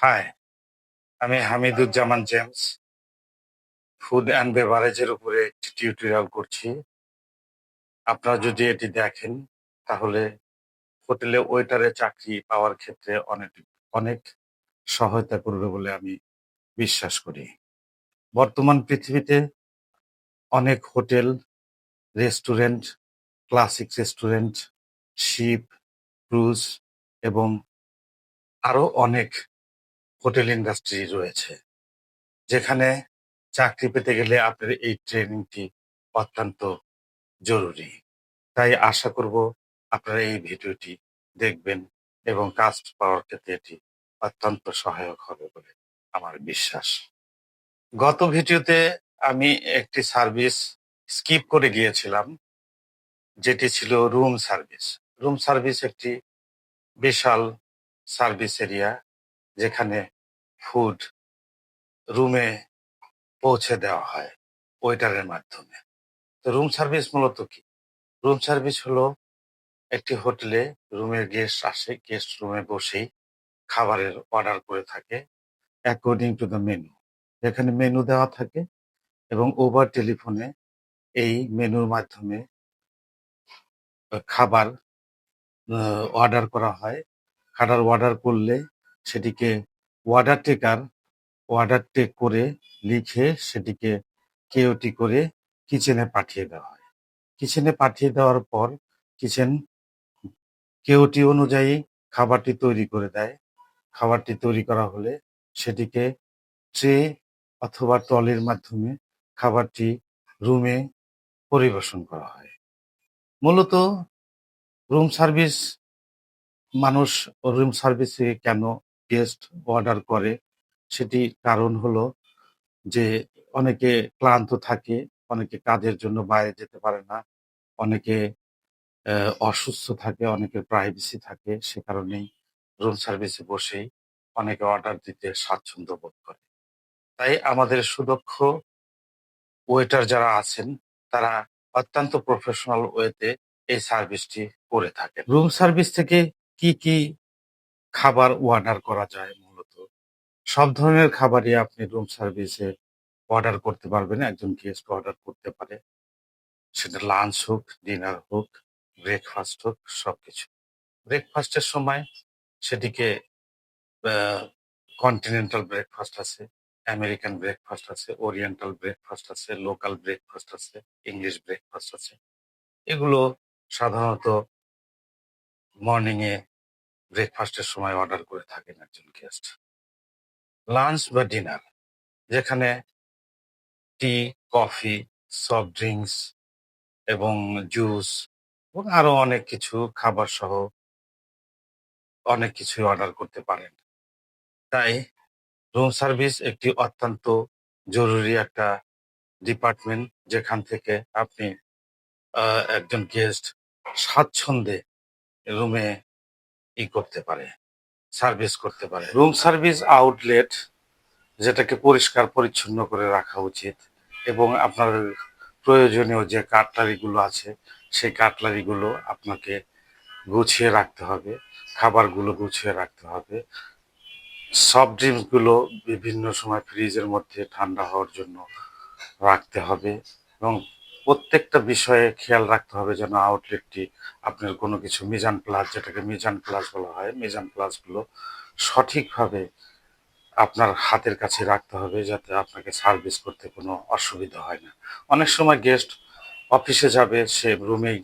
High, আমি Hamiduzzaman James food and বেভারেজের উপরে একটি টিউটোরিয়াল করছি। আপনারা যদি এটি দেখেন তাহলে হোটেলে ওয়েটারের চাকরি পাওয়ার ক্ষেত্রে অনেক অনেক সহায়তা করবে বলে আমি বিশ্বাস করি। বর্তমান পৃথিবীতে অনেক hotel, restaurant, classic restaurant, ship, cruise এবং আরো অনেক হোটেল ইন্ডাস্ট্রি রয়েছে। যেখানে চাকরি পেতে গেলে আপনার এই ট্রেনিংটি অত্যন্ত জরুরি। তাই আশা করব আপনারা এই ভিডিওটি দেখবেন এবং কাজ পাওয়ার ক্ষেত্রে এটি অত্যন্ত সহায়ক হবে বলে আমার বিশ্বাস। গত ভিডিওতে আমি একটি সার্ভিস স্কিপ করে গিয়েছিলাম, যেটি ছিল রুম সার্ভিস। রুম সার্ভিস একটি বিশাল সার্ভিস এরিয়া, যেখানে ফুড রুমে পৌঁছে দেওয়া হয় ওয়েটারের মাধ্যমে। তো রুম সার্ভিস মূলত কি? রুম সার্ভিস হলো একটি হোটেলে রুমের গেস্ট আসে, গেস্ট রুমে বসেই খাবারের অর্ডার করে থাকে অ্যাকর্ডিং টু দ্য মেনু। এখানে মেনু দেওয়া থাকে এবং ওভার টেলিফোনে এই মেনুর মাধ্যমে খাবার অর্ডার করা হয়। খাবার অর্ডার করলে সেটিকে অর্ডার টেকার অর্ডার টেক করে লিখে সেটিকে কেওটি করে কিচেনে পাঠিয়ে দেওয়া হয়। কিচেনে পাঠিয়ে দেওয়ার পর কিচেন কেওটি অনুযায়ী খাবারটি তৈরি করে দেয়। খাবারটি তৈরি করা হলে সেটিকে ট্রে অথবা ট্রলির মাধ্যমে খাবারটি রুমে পরিবেশন করা হয়। মূলত রুম সার্ভিস মানুষ রুম সার্ভিসে কেন গেস্ট অর্ডার করে, সেটির কারণ হলো যে অনেকে ক্লান্ত থাকে, অনেকে কাজের জন্য বাইরে যেতে পারে না, অনেকে অসুস্থ থাকে, অনেকের প্রাইভেসি থাকে। সে কারণেই রুম সার্ভিসে বসেই অনেকে অর্ডার দিতে স্বাচ্ছন্দ্য বোধ করে। তাই আমাদের সুদক্ষ ওয়েটার যারা আছেন তারা অত্যন্ত প্রফেশনাল ওয়েতে এই সার্ভিসটি করে থাকেন। রুম সার্ভিস থেকে কি কি খাবার অর্ডার করা যায়? মূলত সব ধরনের খাবারই আপনি রুম সার্ভিসে অর্ডার করতে পারবেন। একজন গেস্ট অর্ডার করতে পারে, সেটা লাঞ্চ হোক, ডিনার হোক, ব্রেকফাস্ট হোক, সবকিছু। ব্রেকফাস্টের সময় সেটিকে কন্টিনেন্টাল ব্রেকফাস্ট আছে, আমেরিকান ব্রেকফাস্ট আছে, ওরিয়েন্টাল ব্রেকফাস্ট আছে, লোকাল ব্রেকফাস্ট আছে, ইংলিশ ব্রেকফাস্ট আছে। এগুলো সাধারণত মর্নিং এ ব্রেকফাস্টের সময় অর্ডার করে থাকেন একজন গেস্ট। লাঞ্চ বা ডিনার, যেখানে টি, কফি, সফট ড্রিঙ্কস এবং জুস এবং আরো অনেক কিছু খাবার সহ অনেক কিছু অর্ডার করতে পারেন। তাই রুম সার্ভিস একটি অত্যন্ত জরুরি একটা ডিপার্টমেন্ট, যেখান থেকে আপনি একজন গেস্ট স্বাচ্ছন্দ্যে রুমে করতে পারে, সার্ভিস করতে পারে। রুম সার্ভিস আউটলেট, যেটাকে পরিষ্কার পরিচ্ছন্ন করে রাখা উচিত এবং আপনার প্রয়োজনীয় যে কাটলারিগুলো আছে সেই কাটলারিগুলো আপনাকে গুছিয়ে রাখতে হবে, খাবারগুলো গুছিয়ে রাখতে হবে, সফট ড্রিঙ্কসগুলো বিভিন্ন সময় ফ্রিজের মধ্যে ঠান্ডা হওয়ার জন্য রাখতে হবে এবং প্রত্যেকটা বিষয়ে খেয়াল রাখতে হবে যেন আউটলেটটি আপনার কোনো কিছু মিজান প্লাস, যেটাকে মিজান প্লাস বলা হয়, মিজান প্লাসগুলো সঠিকভাবে আপনার হাতের কাছে রাখতে হবে যাতে আপনাকে সার্ভিস করতে কোনো অসুবিধা হয় না। অনেক সময় গেস্ট অফিসে যাবে, সে রুমেই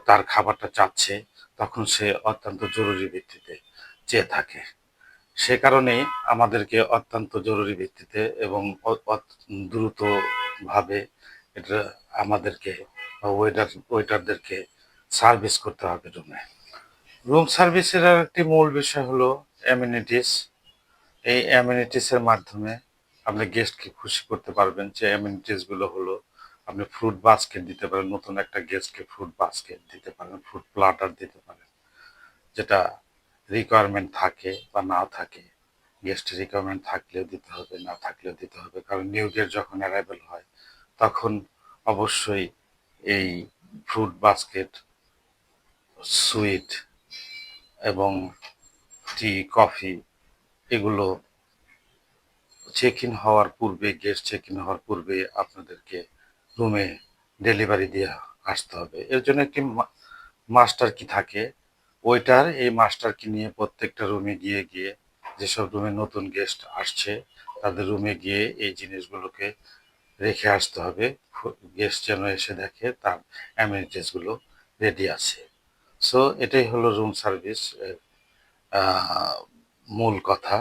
তার খাবারটা চাচ্ছে, তখন সে অত্যন্ত জরুরি ভিত্তিতে চেয়ে থাকে। সে কারণেই আমাদেরকে অত্যন্ত জরুরি ভিত্তিতে এবং দ্রুতভাবে এটা আমাদেরকে ওয়েটারদেরকে সার্ভিস করতে হবে রুমে। রুম সার্ভিসের আর একটি মূল বিষয় হলো অ্যামেনিটিস। এই অ্যামেনিটিসের মাধ্যমে আপনি গেস্টকে খুশি করতে পারবেন। যে অ্যামেনিটিসগুলো হলো, আপনি ফ্রুট বাস্কেট দিতে পারেন, নতুন একটা গেস্টকে ফ্রুট বাস্কেট দিতে পারেন, ফ্রুট প্লাটার দিতে পারেন, যেটা রিকোয়ারমেন্ট থাকে বা নাও থাকে। গেস্টের রিকোয়ারমেন্ট থাকলেও দিতে হবে, না থাকলেও দিতে হবে, কারণ নিউ গেস্ট যখন অ্যারাইভেল হয় তখন অবশ্যই এই ফ্রুট বাস্কেট, সুইট এবং টি, কফি এগুলো চেক ইন হওয়ার পূর্বে, গেস্ট চেক ইন হওয়ার পূর্বে আপনাদেরকে রুমে ডেলিভারি দিয়ে আসতে হবে। এর জন্য একটি মাস্টার কি থাকে, ওইটার এই মাস্টার কি নিয়ে প্রত্যেকটা রুমে গিয়ে গিয়ে যেসব রুমে নতুন গেস্ট আসছে তাদের রুমে গিয়ে এই জিনিসগুলোকে রেখে আসতে হবে। গেস্ট যেন এসে দেখে তার অ্যামিনিটিসগুলো রেডি আছে। সো এটাই হলো রুম সার্ভিস মূল কথা।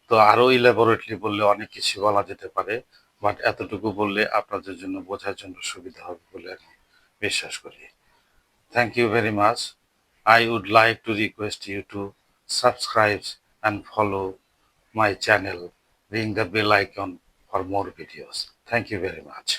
তো আরো ইলাবোরেটলি বললে অনেক কিছু বলা যেতে পারে, বাট এতটুকু বললে আপনাদের জন্য বোঝার জন্য সুবিধা হবে বলে আমি বিশ্বাস করি। Thank you very much. I would like to request you to subscribe and follow my channel, ring the bell icon for more videos. Thank you very much.